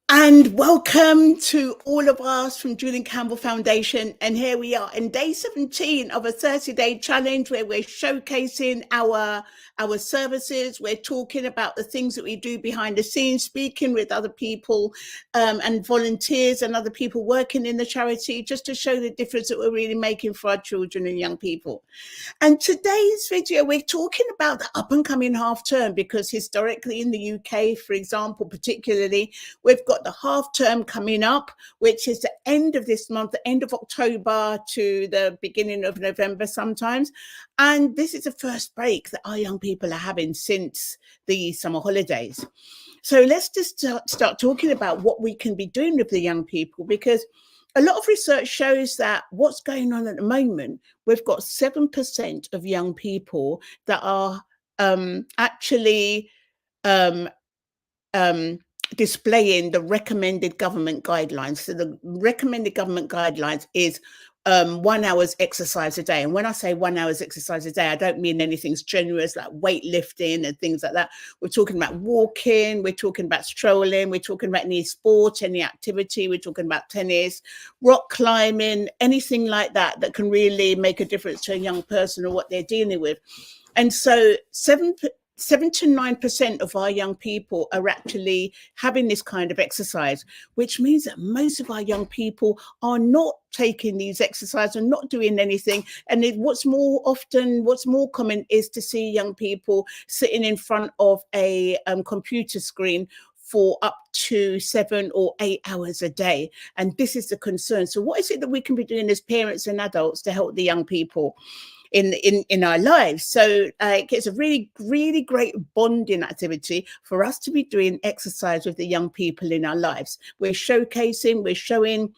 And welcome to all of us from Julian Campbell Foundation. And here we are in day 17 of a 30-day challenge where we're showcasing our services. We're talking about the things that we do behind the scenes, speaking with other people and volunteers and other people working in the charity, just to show the difference that we're really making for our children and young people. And today's video, we're talking about the up and coming half term, because historically in the UK, for example, particularly, we've got the half term coming up, which is the end of this month, the end of October to the beginning of November sometimes. And this is the first break that our young people are having since the summer holidays. So let's just start talking about what we can be doing with the young people, because a lot of research shows that what's going on at the moment, we've got 7% of young people that are actually um, um, displaying the recommended government guidelines. So the recommended government guidelines is 1 hour's exercise a day. And when I say 1 hour's exercise a day, I don't mean anything strenuous like weightlifting and things like that. We're talking about walking, we're talking about strolling, we're talking about any sport, any activity, we're talking about tennis, rock climbing, anything like that that can really make a difference to a young person or what they're dealing with. And so 7 to 9% of our young people are actually having this kind of exercise, which means that most of our young people are not taking these exercises and not doing anything. And what's more common is to see young people sitting in front of a computer screen for up to 7 or 8 hours a day. And this is the concern. So what is it that we can be doing as parents and adults to help the young people in our lives? So it's a really, really great bonding activity for us to be doing exercise with the young people in our lives. We're showcasing, we're showing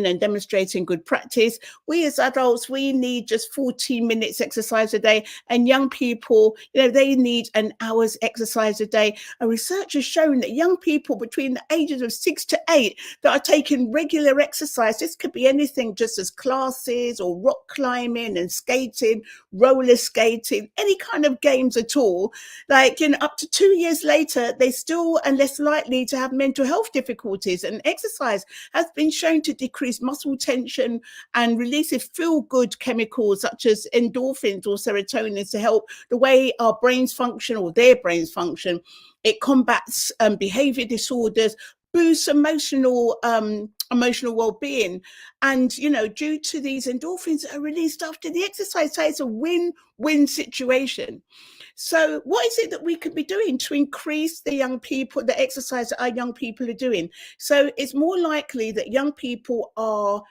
and demonstrating good practice. We as adults, we need just 14 minutes exercise a day, and young people, they need an hour's exercise a day. And research has shown that young people between the ages of 6 to 8 that are taking regular exercise, this could be anything just as classes or rock climbing and skating, roller skating, any kind of games at all, up to 2 years later, they still are less likely to have mental health difficulties. And exercise has been shown to decrease muscle tension and releases feel-good chemicals such as endorphins or serotonin to help the way our brains function, or their brains function. It combats behavior disorders, boosts emotional well-being, and due to these endorphins that are released after the exercise. So it's a win-win situation. So what is it that we could be doing to increase the exercise that our young people are doing? So it's more likely that young people are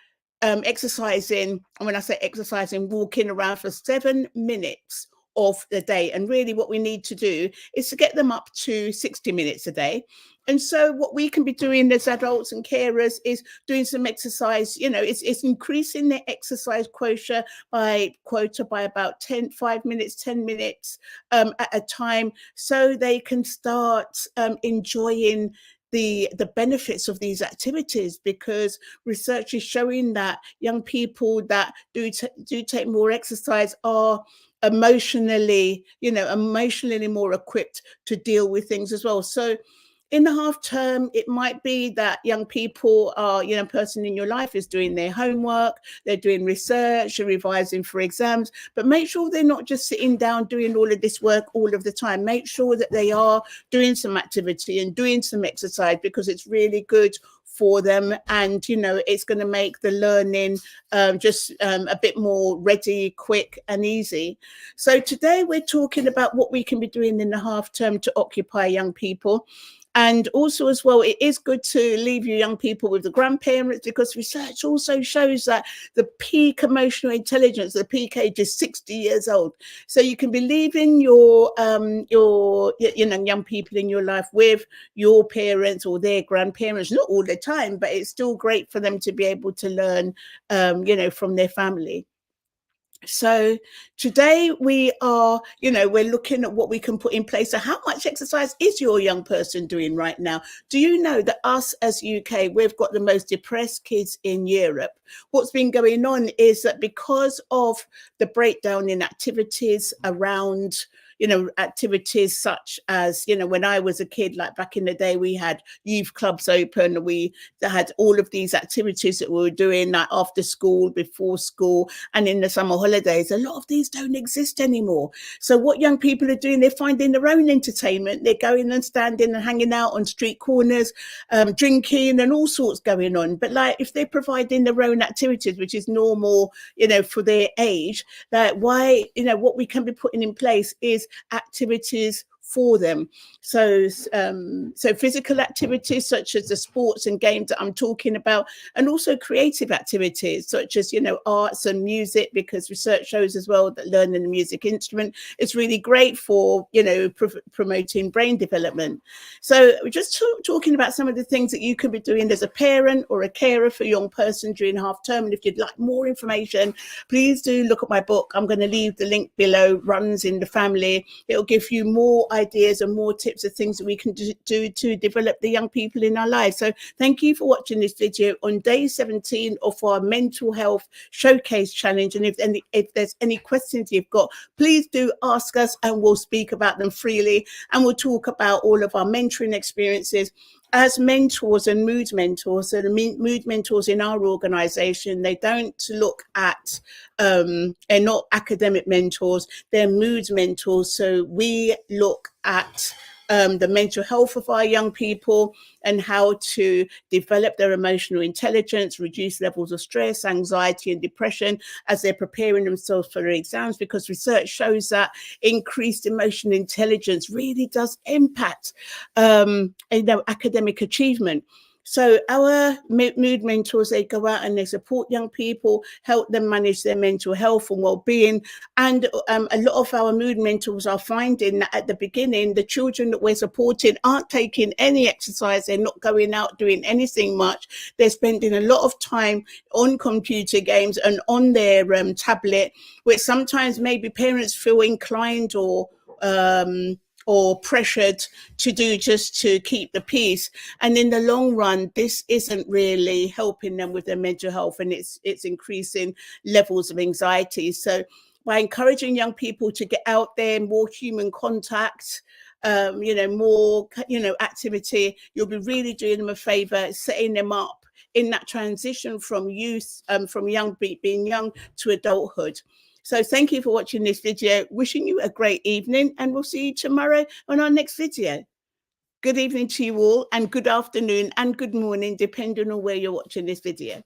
exercising, and when I say exercising, walking around for 7 minutes of the day. And really what we need to do is to get them up to 60 minutes a day. And so what we can be doing as adults and carers is doing some exercise. It's increasing the exercise quota by about 5 minutes, 10 minutes at a time, so they can start enjoying the benefits of these activities, because research is showing that young people that do take more exercise are emotionally more equipped to deal with things as well. So in the half term, it might be that young people are, person in your life is doing their homework, they're doing research, they're revising for exams, but make sure they're not just sitting down doing all of this work all of the time. Make sure that they are doing some activity and doing some exercise, because it's really good for them, and it's going to make the learning just a bit more ready, quick and easy. So today we're talking about what we can be doing in the half term to occupy young people. And also as well, it is good to leave your young people with the grandparents, because research also shows that the peak emotional intelligence, the peak age, is 60 years old. So you can be leaving your young people in your life with your parents or their grandparents, not all the time, but it's still great for them to be able to learn from their family. So today we are, we're looking at what we can put in place. So how much exercise is your young person doing right now? Do you know that us as UK, we've got the most depressed kids in Europe? What's been going on is that because of the breakdown in activities around activities such as, when I was a kid, like back in the day, we had youth clubs open. We had all of these activities that we were doing, like after school, before school, and in the summer holidays. A lot of these don't exist anymore. So what young people are doing, they're finding their own entertainment. They're going and standing and hanging out on street corners, drinking and all sorts going on. But like, if they're providing their own activities, which is normal, for their age, that why, what we can be putting in place is activities for them. So physical activities such as the sports and games that I'm talking about, and also creative activities such as, arts and music, because research shows as well that learning a music instrument is really great for, promoting brain development. So we're just talking about some of the things that you could be doing as a parent or a carer for a young person during half term. And if you'd like more information, please do look at my book. I'm going to leave the link below, Runs in the Family. It'll give you more ideas and more tips of things that we can do to develop the young people in our lives. So thank you for watching this video on day 17 of our mental health showcase challenge. And if there's any questions you've got, please do ask us and we'll speak about them freely. And we'll talk about all of our mentoring experiences as mentors and mood mentors. So the mood mentors in our organization, they don't look at, they're not academic mentors, they're mood mentors. So we look at the mental health of our young people and how to develop their emotional intelligence, reduce levels of stress, anxiety and depression as they're preparing themselves for their exams, because research shows that increased emotional intelligence really does impact academic achievement. So our mood mentors, they go out and they support young people, help them manage their mental health and well-being. And a lot of our mood mentors are finding that at the beginning, the children that we're supporting aren't taking any exercise. They're not going out doing anything much. They're spending a lot of time on computer games and on their tablet, which sometimes maybe parents feel inclined or pressured to do just to keep the peace. And in the long run, this isn't really helping them with their mental health, and it's increasing levels of anxiety. So by encouraging young people to get out there, more human contact, more, activity, you'll be really doing them a favor, setting them up in that transition from youth, from being young to adulthood. So thank you for watching this video. Wishing you a great evening, and we'll see you tomorrow on our next video. Good evening to you all, and good afternoon and good morning, depending on where you're watching this video.